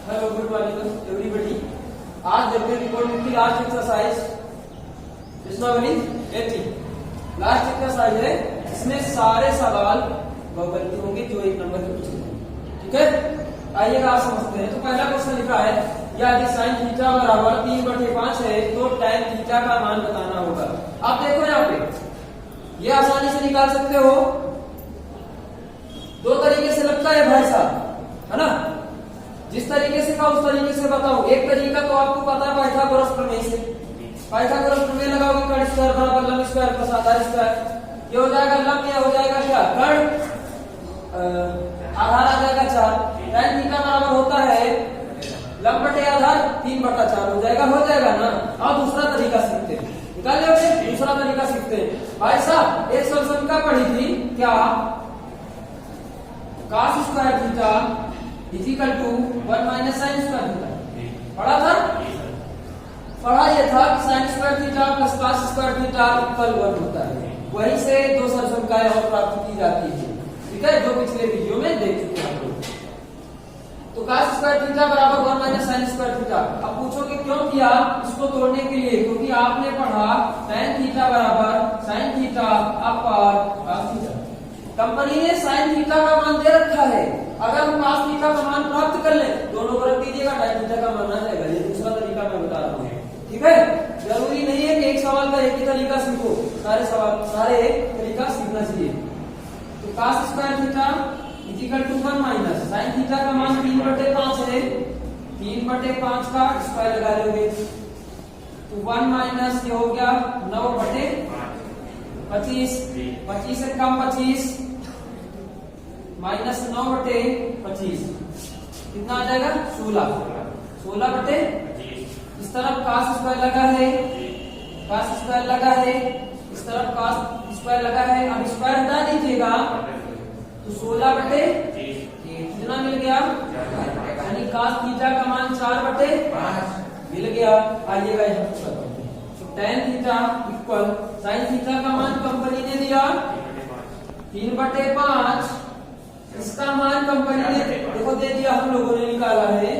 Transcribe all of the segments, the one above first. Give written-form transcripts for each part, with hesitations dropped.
Hello good morning everybody. आज देखते हैं रिकॉर्डिंग की लास्ट एक्सरसाइज प्रश्नावली 18। लास्ट एक्सरसाइज है, इसमें सारे सवाल गलती होंगे जो एक नंबर के पूछे जाएंगे। ठीक है, आइएगा आप समझते हैं। तो पहला क्वेश्चन लिखा है यदि sin थीटा बराबर 3/5 है तो tan थीटा का मान बताना होगा। आप देखो यहाँ पे ये आसानी से निकाल सकते हो, दो तरीके से लगता है भाई साहब, है ना। जिस तरीके से कहा उस तरीके से बताओ। एक तरीका तो आपको पता है पाइथागोरस प्रमेय से। पाइथागोरस प्रमेय लगाओगे कर्ण स्क्वायर बराबर लंब स्क्वायर प्लस आधार स्क्वायर। ये हो जाएगा लंब, ये हो जाएगा क्या कर्ण, आधार आ जाएगा 4। tan थीटा बराबर होता है लंब बटे आधार 3/4 हो जाएगा ना। अब दूसरा तरीका सीखते हैं, निकाल लोगे। दूसरा तरीका सीखते हैं भाई साहब। एक सॉल्यूशन का पढ़ी थी क्या, cos square theta equal to 1 minus sine square theta. पढ़ा था, पढ़ा ये था कि sine square theta plus cos square theta equal 1 होता है। वहीं से दो सरसंख्याएं और प्राप्त की जाती है। ठीक है, जो पिछले वीडियो में देख चुके हैं आप लोग। तो cos स्क्वायर थीटा बराबर 1 माइनस साइन स्क्वायर थीटा। अब पूछोगे क्यों किया इसको तोड़ने के लिए, क्योंकि आपने पढ़ा tan थीटा बराबर sine theta upon cos theta. Company ने साइन थीटा का मान दे रखा है, अगर हम cos थीटा का मान प्राप्त कर ले दोनों को रख दीजिएगा, tan थीटा का मान आ जाएगा। ये दूसरा तरीका मैं बता रहा हूँ। ठीक है, जरूरी नहीं है कि एक सवाल का एक ही तरीका सीखो, सारे तरीका सीखना चाहिए। तो cos square theta equal to 1 minus sine theta का मान 3/5 है। 3/5 का स्क्वायर लगा लोगे तो 1 माइनस ये हो गया 9/25। 25 से कम 25 माइनस 9/25 कितना आ जाएगा 16। 16/25। इस तरफ cos स्क्वायर लगा है, cos स्क्वायर लगा है, इस तरफ cos स्क्वायर लगा है। अब स्क्वायर हटा दीजिएगा तो 16/3 कितना मिल गया, यानी cos थीटा का मान 4/5 मिल गया। आइएगा यहाँ तो tan theta equal sin theta का मान कंपनी ने दिया 3/5। इसका मान कंपनी ने देखो दे दिया, हम लोगों ने निकाला है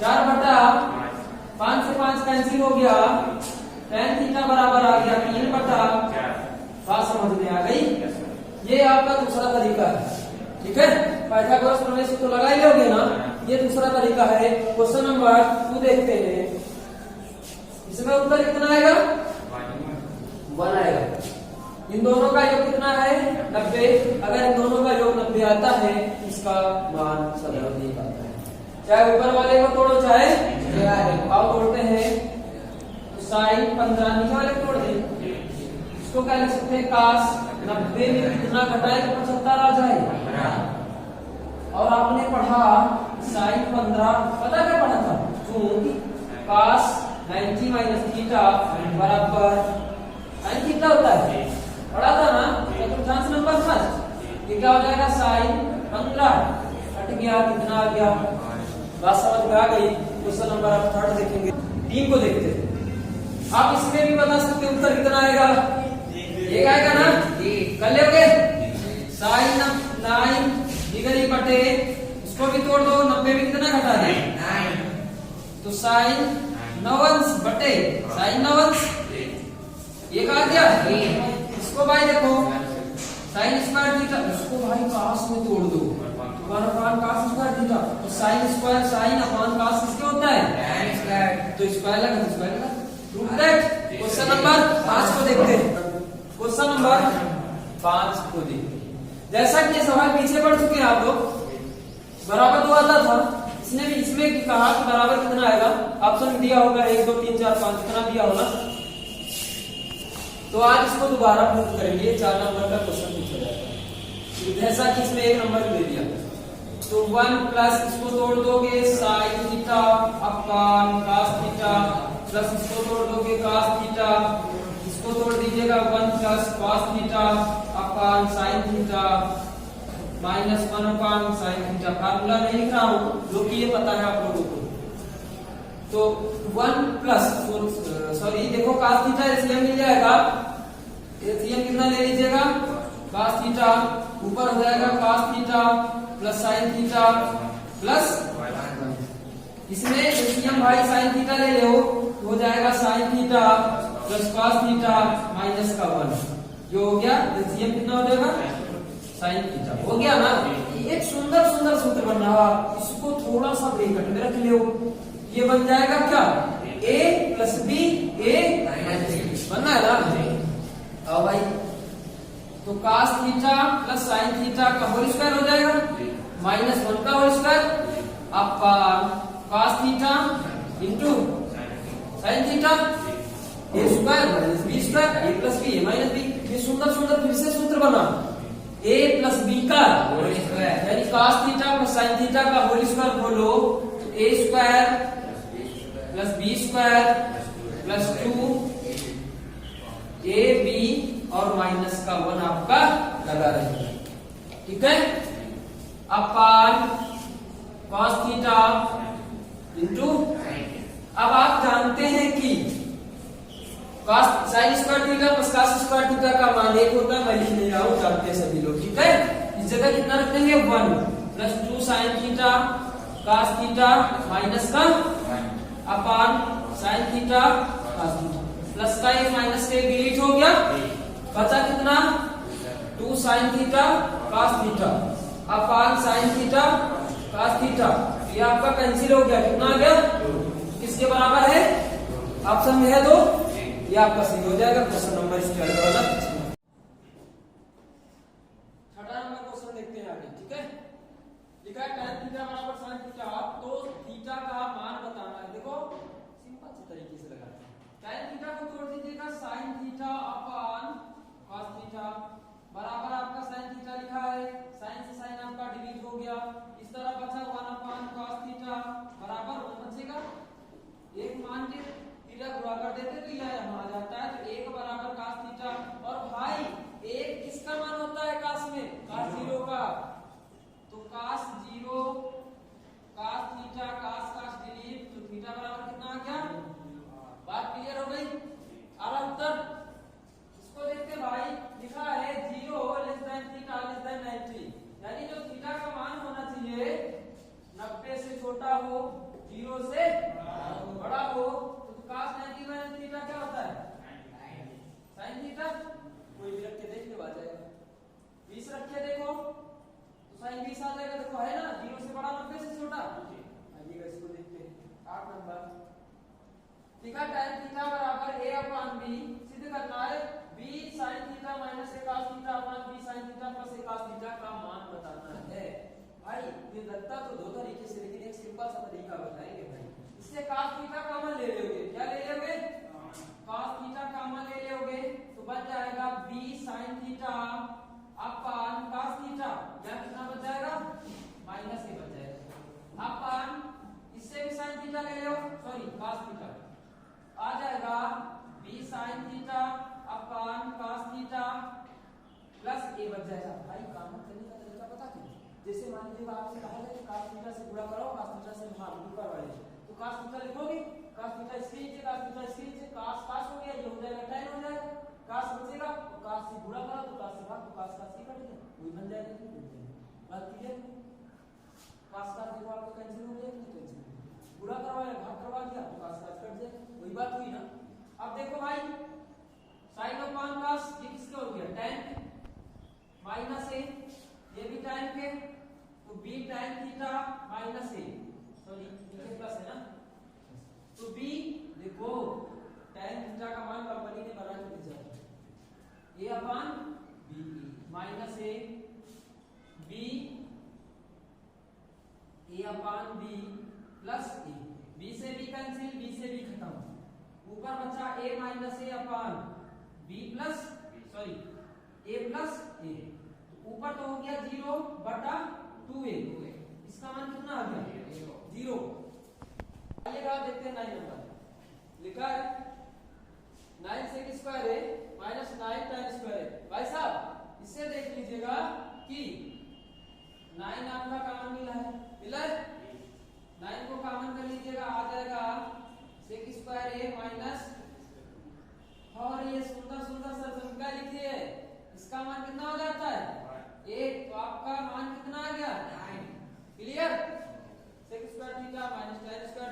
4/5 से 5 कैंसिल हो गया। tan थीटा बराबर आ गया 3/4। बात समझ में आ गई। ये आपका दूसरा तरीका है। ठीक है, पाइथागोरस प्रमेय से तो लगा ही लोगे ना। ये दूसरा तरीका है। क्वेश्चन नंबर 2 देखते हैं, इसमें उत्तर कितना आएगा 1 आएगा। इन दोनों का योग कितना है 90। अगर इन दोनों का योग 90 आता है इसका मान साधारण नहीं आता है। चाहे ऊपर वाले को तोड़ो चाहे आओ तोड़ते हैं। तो साइन 15 नीचे वाले को तोड़ दें, इसको क्या लिख सकते हैं cos 90 में कितना घटाए तो 75 आ जाए। और आपने पढ़ा साइन 15, पता क्या पढ़ा था, cos 90 माइनस थीटा बराबर साइन थीटा होता है। पढ़ा था ना चतुर्थांश नंबर फर्स्ट। ये क्या हो जाएगा साइन 15 हट गया, कितना आ गया। बात समझ में आ गई। क्वेश्चन नंबर आप 3 देखेंगे, 3 को देखते हैं। आप इसमें भी बता सकते हैं उत्तर कितना आएगा, एक आएगा ना। कर लोगे साइन 9 डिग्री बटे इसको भी तोड़ दो, 90 में कितना घटा है 9। तो साइन 9 बटे साइन 9 एक आ गया। इसको भाई देखो साइन स्क्वायर थीटा, इसको भाई cos में तोड़ दो, 1 अपॉन cos स्क्वायर थीटा। तो sine square sine upon cos किसके होता है tan स्क्वायर। तो स्क्वायर लगा तो स्क्वायर लगा। Prove that. क्वेश्चन नंबर 5 को देखते हैं। क्वेश्चन नंबर 5 को देखते हैं। जैसा कि ये सवाल पीछे पढ़ चुके हैं आप लोग, बराबर 2 आता था। इसने भी इसमें कहा कि बराबर कितना आएगा, ऑप्शन दिया होगा 1 2 3 4 5 कितना दिया होगा। तो आज इसको दोबारा प्रूव करेंगे। 4 नंबर का क्वेश्चन पूछा जाएगा, जैसा कि इसमें 1 नंबर दे दिया। तो 1 प्लस इसको तोड़ दोगे sine theta upon cos theta plus इसको तोड़ दोगे cos थीटा, इसको तोड़ दीजिएगा 1 plus cos theta upon sine theta minus 1 upon sine theta. Formula नहीं लिख रहा हूं, जो कि ये पता है आप लोगों को। तो 1 प्लस सॉरी देखो cos थीटा एलसीएम मिल जाएगा। एलसीएम कितना ले लीजिएगा cos थीटा, ऊपर हो जाएगा cos theta plus sine theta plus इसमें एलसीएम भाई साइन थीटा ले लो, हो जाएगा sine theta plus cos theta minus का 1, जो हो गया एलसीएम कितना हो जाएगा साइन थीटा, हो गया ना। एक सुंदर सुंदर सूत्र बन रहा, इसको थोड़ा सा ब्रैकेट में रख लो, ये बन जाएगा क्या a प्लस बी a बनना है ना। आओ भाई, तो cos theta plus sine theta का होल स्क्वायर हो जाएगा माइनस 1 का whole square upon cos theta into sine theta a square minus b square a plus B a minus B. ये सुंदर सुंदर फिर से सूत्र बना, a प्लस बी का होल स्क्वायर यानी cos theta plus sine theta का होल स्क्वायर बोलो तो a square plus B square plus 2 A B और माइनस का 1 आपका लगा रहेगा, ठीक है। अपॉन cos थीटा इंटू, अब आप जानते हैं कि cos sign square theta plus cos square theta का मान 1 होता है, मैं लिख नहीं रहा हूं, जानते हैं सभी लोग, ठीक है। इस जगह कितना रख देंगे 1 plus 2 sine theta cos theta minus का upon sine theta cos theta, plus का एक माइनस का एक डिलीट हो गया, बचा कितना 2 sine theta cos theta upon sine theta cos theta, ये आपका कैंसिल हो गया, कितना आ गया किसके बराबर है ऑप्शन में है, तो ये आपका सही हो जाएगा क्वेश्चन नंबर इसके वाला। छठा नंबर क्वेश्चन देखते हैं आगे, ठीक है। लिखा है tan थीटा बराबर sin थीटा, तो थीटा का मान बताना है। देखो सिंपल से तरीके से लगाते हैं, tan थीटा को तोड़ दीजिएगा sin theta upon cos theta बराबर आपका sin थीटा लिखा है, sin से sin आपका डिलीट हो गया, इस तरह बचा 1 अपॉन cos थीटा बराबर 1 बचेगा, एक मान के थीटा गुणा कर देते तो यह यहाँ आ जाता है, तो 1 बराबर cos थीटा, और भाई 1 किसका मान होता है cos में, cos 0 का, तो cos 0 cos theta cos delete, तो थीटा बराबर कितना आ गया, बात क्लियर हो गई। आ रहा उत्तर, इसको देखते भाई, लिखा है 0 less than theta less than 90, यानी जो थीटा का मान होना चाहिए 90 से छोटा हो 0 से बड़ा हो, तो cos 90 माइनस थीटा क्या होता है sin थीटा, कोई भी रख के देख के आ जाएगा, 20 रख के देखो तो sin 20 आ जाएगा, देखो है ना 0 से बड़ा 90 से छोटा, आइएगा इसको देखते हैं 8 नंबर। लिखा tan थीटा बराबर a अपॉन b, सिद्ध करना है b sin theta minus a cos theta upon b sin theta plus a cos theta का मान बताना है। भाई ये लगता तो दो तरीके से, लेकिन एक सिंपल सा तरीका बताएंगे भाई, इससे cos थीटा कॉमन ले लोगे, क्या ले लोगे cos थीटा कॉमन ले लोगे, तो बच जाएगा b sin theta upon cos theta, या कितना बच जाएगा माइनस a बच जाएगा, अपॉन इससे भी sin थीटा ले लो, सॉरी cos थीटा आ जाएगा b sin theta upon cos theta plus a बच जाएगा। भाई काम करने का तरीका पता क्यों, जैसे मान लीजिए आपसे कहा जाए cos थीटा से गुणा करो, cos थीटा से भाग ऊपर वाले, तो cos थीटा लिखोगे, cos थीटा इसके नीचे cos थीटा इसके नीचे, cos हो गया, ये हो जाएगा tan हो जाएगा, cos बचेगा तो cos से गुणा करो तो cos से भाग, तो cos की कट गया, वही बन जाएगा, बात क्लियर। cos देखो आपका कैंसिल हो गया, कैंसिल गुणा करवाया भाग करवा दिया तो cos कट जाएगा, वही बात हुई ना। अब देखो भाई sin अपॉन cos, ये किसके हो गया tan माइनस a, ये भी tan के, तो b tan theta minus a, sorry ये प्लस है ना, तो b देखो tan थीटा का मान कंपनी ने बना के भेजा है a upon b minus a b a upon b plus a, b से b कैंसिल, b से b खत्म, ऊपर बचा a minus a upon b plus sorry a plus a, ऊपर तो हो गया 0 बटा 2a, इसका मान कितना आ गया 0। आइएगा देखते हैं 9 नंबर, लिखा है 9 सेक स्क्वायर है माइनस 9 tan स्क्वायर है। भाई साहब इससे देख लीजिएगा कि 9 आपका कॉमन मिला है 9 को कॉमन कर लीजिएगा, आ जाएगा सेक स्क्वायर a माइनस, और ये सुंदर सुंदर सा संख्या लिखिए, इसका मान कितना हो जाता है 1, तो आपका मान कितना आ गया 9, clear. Sec square theta minus tan square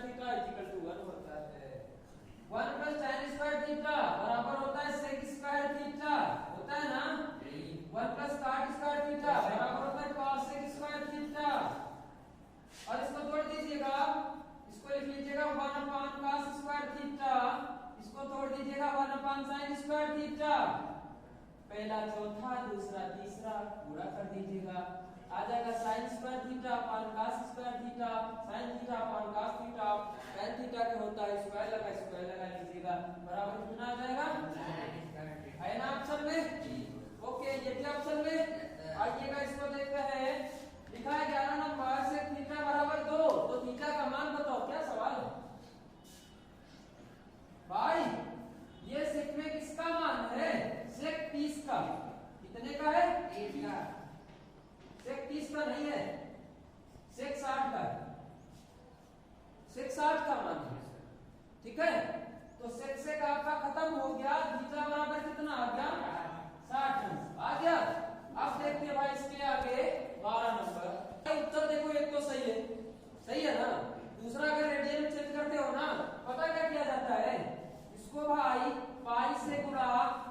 1 plus cot square theta बराबर होता है cos sec स्क्वायर थीटा। और इसको तोड़ दीजिएगा, इसको लिख लीजिएगा 1 अपॉन cos स्क्वायर थीटा, इसको तोड़ दीजिएगा 1 अपॉन sin स्क्वायर थीटा। पहला चौथा दूसरा तीसरा पूरा कर दीजिएगा, आ जाएगा sin square theta upon cos square theta, sin theta upon cos theta, tan theta के होता है स्क्वायर लगा लीजिएगा, बराबर कितना आ जाएगा, है ना ऑप्शन में। ओके, ये भी ऑप्शन में। आइएगा इसको देखते हैं, लिखा है 11 नंबर से थीटा बराबर 2, तो थीटा का मान बताओ, क्या सवाल है भाई। ये सेक में किसका मान है, सेक 30 का, कितने का है 30 का, सेक 30 का नहीं है, सेक 60 का है, सेक 60 का मान है, ठीक है। तो सेक आपका खत्म हो गया, थीटा बराबर कितना आ गया 60 आ गया। अब देखते हैं भाई इसके आगे 12 नंबर। उत्तर देखो, एक तो सही है, सही है ना। दूसरा अगर रेडियन में चेंज करते हो ना, पता क्या किया जाता है, इसको भाई पाई से गुणा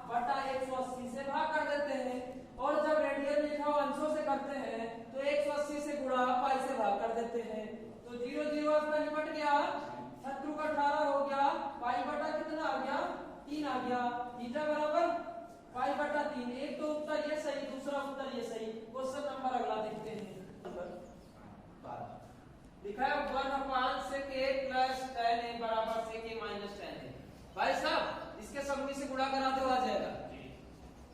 बटा 180 से भाग कर देते हैं, और जब रेडियन में लिखा हो अंशों से करते हैं तो 180 से गुणा पाई से भाग कर देते हैं। तो 0 0 आपका निपट गया, शत्रु का 18 हो गया, पाई बटा कितना आ गया 3 आ गया, थीटा बराबर पाई बटा 3। एक तो उत्तर ये सही, दूसरा उत्तर ये सही। क्वेश्चन नंबर अगला देखते हैं, नंबर 12 लिखा है 1 upon sec a plus tan a बराबर sec a minus tan a। भाई साहब इसके सभी से गुणा करा दो, आ जाएगा।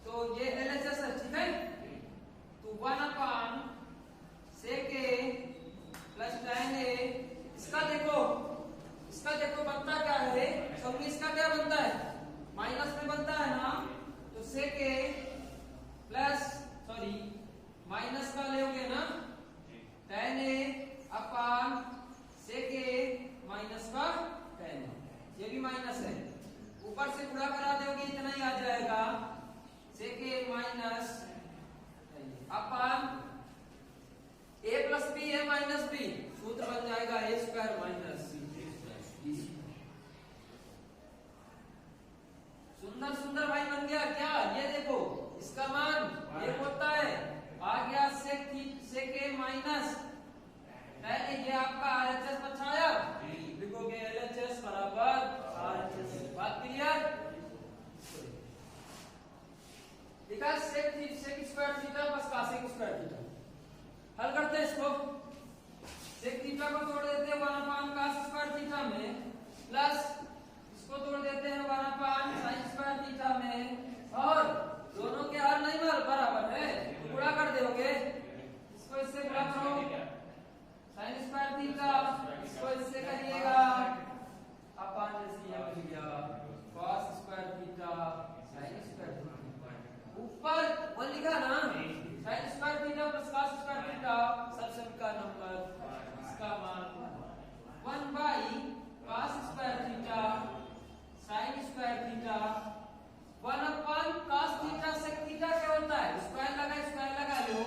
तो ये LHS है, ठीक है। तो 1 upon sec a plus tan a, इसका देखो बनता क्या है, सभी इसका क्या बनता है, माइनस में बनता है ना। तो sec a प्लस माइनस का लोगे ना tan a upon sec a minus का tan a, ये भी माइनस है, ऊपर से गुणा करा दोगे इतना ही आ जाएगा, sec a minus upon a plus b है माइनस b, सूत्र बन जाएगा a स्क्वायर माइनस c। सुंदर सुंदर भाई बन गया क्या, ये देखो इसका मान एक होता है, आ गया sec a minus tan a, ये आपका RHS बचाया, लिखोगे LHS बराबर RHS। बात क्लियर। लिखा sec square theta plus cos square theta. हल करते हैं इसको, sec थीटा को तोड़ देते हैं 1 अपॉन cos स्क्वायर थीटा में, प्लस इसको तोड़ देते हैं 1 अपॉन sin स्क्वायर थीटा में, और दोनों के हर नहीं बराबर है, गुणा कर दोगे, इसको इससे गुणा करो sin स्क्वायर थीटा, इसको इससे करिएगा अपॉन जैसे ये मिल गया cos square theta sin square theta, ऊपर वो लिखा ना sin square theta plus cos square theta, सबसे का नंबर, इसका मान 1 by cos square theta sin square theta, 1 upon cos theta sec theta क्या होता है, स्क्वायर लगा लो,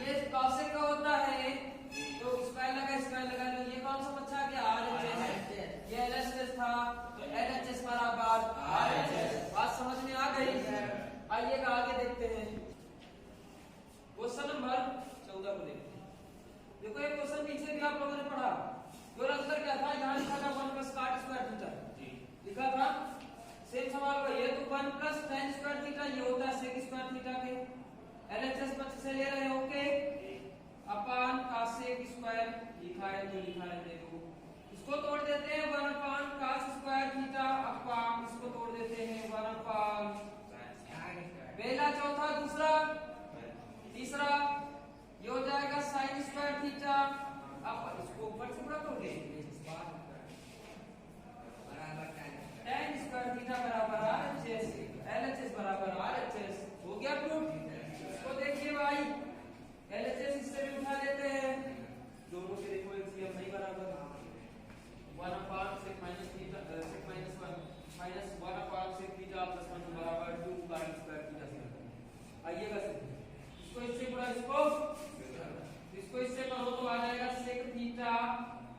ये cos का होता है तो स्क्वायर लगा लो, ये कौन सा बच्चा गया RHS, ये LHS था, तो LHS बराबर RHS। बात समझ में आ गई। आइएगा आगे देखते हैं, क्वेश्चन नंबर 14 को देखते हैं। देखो ये क्वेश्चन पीछे भी आप लोगों ने पढ़ा, और आंसर क्या था, यहाँ लिखा था 1 प्लस cot स्क्वायर थीटा लिखा था, सेम सवाल का ये, तो 1 प्लस tan स्क्वायर थीटा ये होता है sec स्क्वायर थीटा के, LHS बच्चे से ले रहे हो, ओके, अपॉन cos स्क्वायर लिखा है तो लिखा है, देखो इसको तोड़ देते हैं 1 upon cos square theta upon, इसको तोड़ देते हैं 1 अपॉन पहला चौथा दूसरा तीसरा, ये हो जाएगा sin स्क्वायर थीटा, अब इसको ऊपर से गुणा करोगे tan स्क्वायर थीटा बराबर RHS, LHS बराबर RHS, हो गया प्रूफ। इसको देखिए भाई, LHS इससे भी उठा लेते हैं, दोनों के देखो LCM नहीं बराबर, 1 upon sec minus theta sec minus 1 minus 1 upon sec theta plus 1 बराबर 2 cot स्क्वायर थीटा। आइएगा इसको इससे गुणा, इसको इससे करो तो आ जाएगा sec थीटा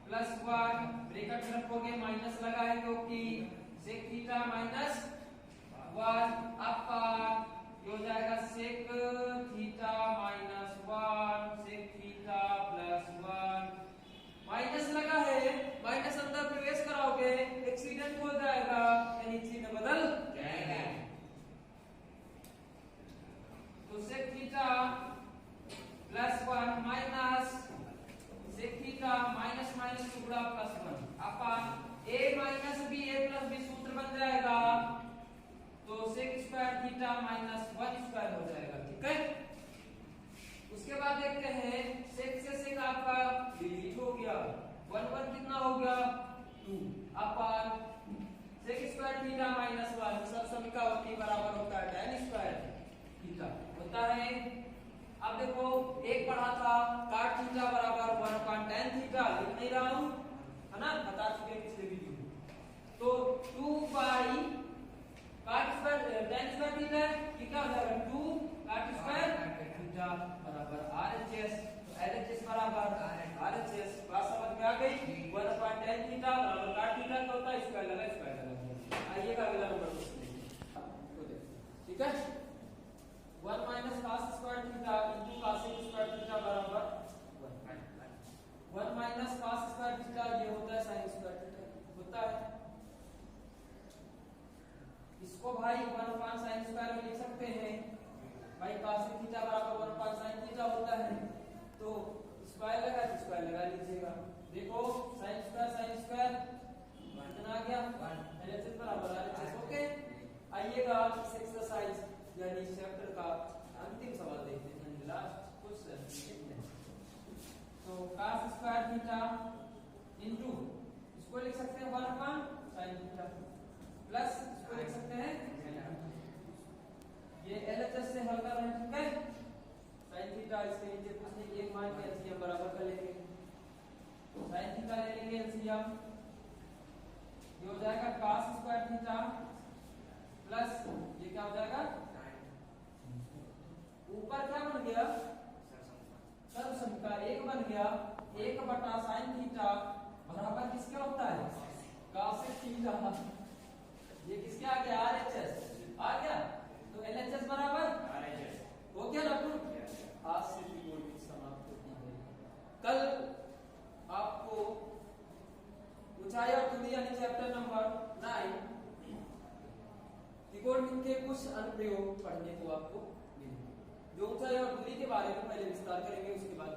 प्लस 1, ब्रैकेट रखोगे माइनस लगा है क्योंकि sec थीटा माइनस 1 अपॉन, ये हो जाएगा sec जाएगा तो sec square theta minus 1 square हो जाएगा, ठीक है। उसके बाद देखते हैं सेक से सेक आपका डिलीट हो गया, 1 1 कितना हो गया 2 अपन सेक स्क्वायर थीटा माइनस 1 सब समीकरण बराबर होता है tan स्क्वायर थीटा होता है। अब देखो एक पढ़ा था cot थीटा बराबर 1 अपॉन tan थीटा, लिख नहीं रहा हूं है ना, बता चुके पिछले वीडियो में। तो 2 by cot square tan square theta क्या हो जाएगा 2 cot स्क्वायर थीटा बराबर RHS, तो LHS बराबर RHS, बात समझ में आ गई। 1 अपॉन tan थीटा बराबर cot थीटा का होता है स्क्वायर लगा। आइएगा अगला नंबर क्वेश्चन, ठीक है। 1 minus cos square theta into cos square theta बराबर 1 माइनस cos स्क्वायर थीटा ये होता है sin स्क्वायर थीटा होता है। इसको भाई 1 अपॉन sin स्क्वायर में लिख सकते हैं भाई, cos थीटा बराबर 1 अपॉन sin थीटा होता है, तो स्क्वायर लगा लीजिएगा। देखो sin स्क्वायर कितना आ गया 1 LHS बराबर RHS, ओके। आइएगा इस एक्सरसाइज यानी चैप्टर का अंतिम सवाल देखते हैं, लास्ट क्वेश्चन। तो cos स्क्वायर थीटा इनटू इसको लिख सकते हैं 1 अपॉन sin थीटा प्लस इसको लिख सकते हैं ये LHS से हल कर रहे हैं, ठीक है। sin थीटा इसके नीचे एक मान के एलसीएम बराबर कर लेंगे, sin थीटा ले लेंगे एलसीएम, ये हो जाएगा cos स्क्वायर थीटा प्लस ये क्या हो जाएगा ऊपर क्या बन गया सर्वसमीकरण 1 बन गया 1 बटा sin थीटा बराबर किसके होता है cos थीटा, ये किसके आ गया RHS आ गया, तो LHS बराबर RHS हो गया ना। आज से रिकॉर्डिंग समाप्त होती है। कल आपको ऊंचाई और दूरी यानी चैप्टर नंबर 9 रिकॉर्डिंग के कुछ अनुप्रयोग पढ़ने को आपको मिलेंगे, जो ऊंचाई और दूरी के बारे में पहले विस्तार करेंगे, उसके बाद